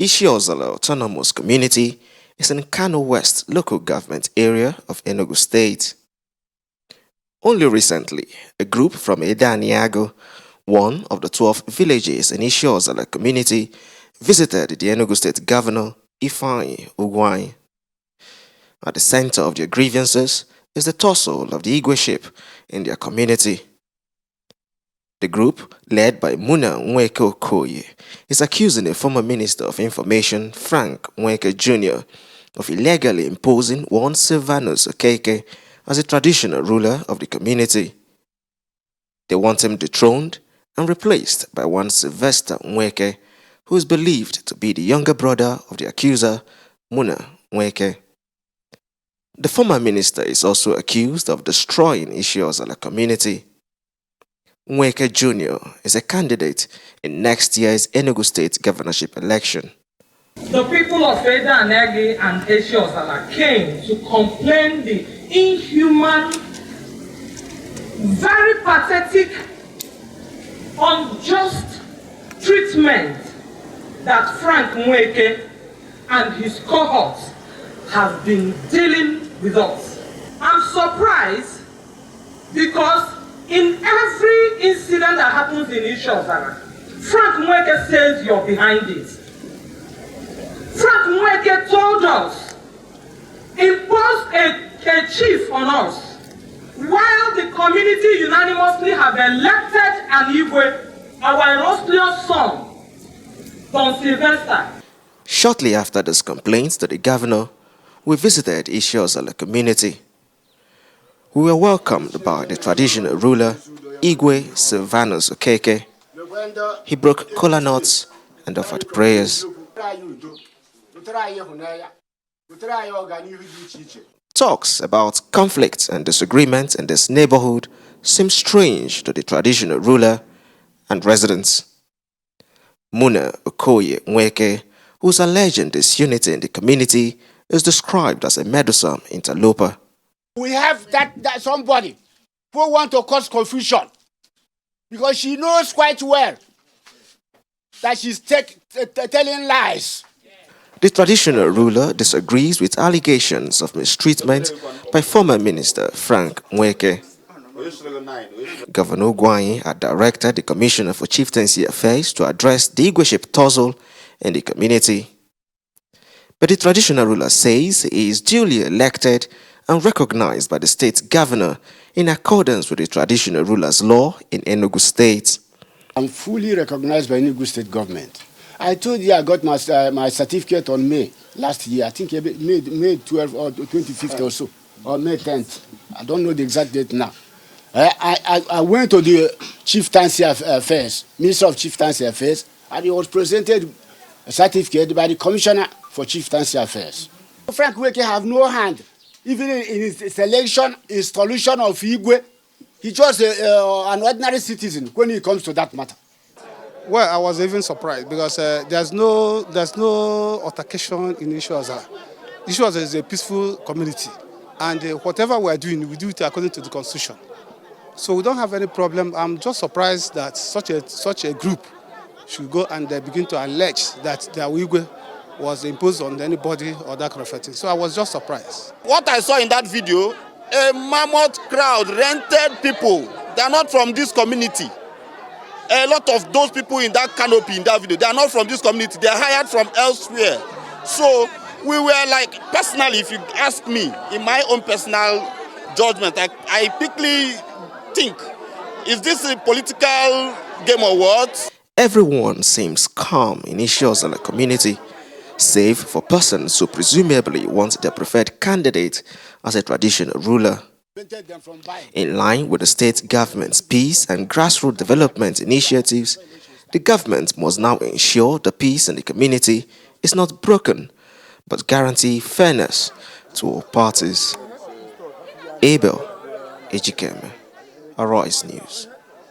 Ishiozala Autonomous Community is in Kano West local government area of Enugu State. Only recently, a group from Edaniago, one of the 12 villages in Ishiozala community, visited the Enugu State Governor Ifeanyi Ugwuanyi. At the center of their grievances is the tussle of the Igweship in their community. The group, led by Muna Nweke Okoye, is accusing a former Minister of Information, Frank Nweke Jr., of illegally imposing one Silvanus Okeke as a traditional ruler of the community. They want him dethroned and replaced by one Sylvester Nweke, who is believed to be the younger brother of the accuser, Muna Nweke. The former minister is also accused of destroying Ishiozala community. Nweke Jr. is a candidate in next year's Enugu State governorship election. The people of Enugu and Ishiozala came to complain the inhuman, very pathetic, unjust treatment that Frank Nweke and his cohorts have been dealing with us. I'm surprised because in every incident that happens in Ishiozala, Frank Nweke says you're behind it. Frank Nweke told us, imposed a chief on us, while the community unanimously have elected an Igwe, our illustrious son, Don Sylvester. Shortly after this complaint to the governor, we visited Ishiozala community. We were welcomed by the traditional ruler, Igwe Silvanus Okeke. He broke kola nuts and offered prayers. Talks about conflicts and disagreements in this neighborhood seem strange to the traditional ruler and residents. Muna Okoye Nweke, who's alleging disunity in the community, is described as a meddlesome interloper. We have that somebody who wants to cause confusion because she knows quite well that she's telling lies. The traditional ruler disagrees with allegations of mistreatment by former Minister Frank Nweke. Governor Ugwuanyi had directed the Commissioner for Chieftaincy Affairs to address the Igweship tussle in the community. But the traditional ruler says he is duly elected and recognized by the state governor in accordance with the traditional ruler's law in Enugu State. I'm fully recognized by Enugu State government. I told you I got my certificate on May last year. I think May 12th or 25th or so, or May 10th. I don't know the exact date now. I went to the Chieftaincy Affairs, Minister of Chieftaincy Affairs, and it was presented a certificate by the Commissioner for Chieftaincy Affairs. Frank Nweke have no hand, even in his selection, installation of Igwe. He's just an ordinary citizen when it comes to that matter. Well, I was even surprised because there's no altercation in Ishiozala. Ishiozala is a peaceful community, and whatever we are doing, we do it according to the Constitution. So we don't have any problem. I'm just surprised that such a group should go and begin to allege that the Igwe was imposed on anybody or that kind of thing. So I was just surprised. What I saw in that video, a mammoth crowd, rented people. They are not from this community. A lot of those people in that canopy in that video, they are not from this community. They are hired from elsewhere. So we were like, personally, if you ask me, in my own personal judgment, I quickly think, is this a political game or what? Everyone seems calm in Ishiozala community, save for persons who presumably want their preferred candidate as a traditional ruler. In line with the state government's peace and grassroots development initiatives, the government must now ensure the peace in the community is not broken, but guarantee fairness to all parties. Abel Ejikeme, Arise News.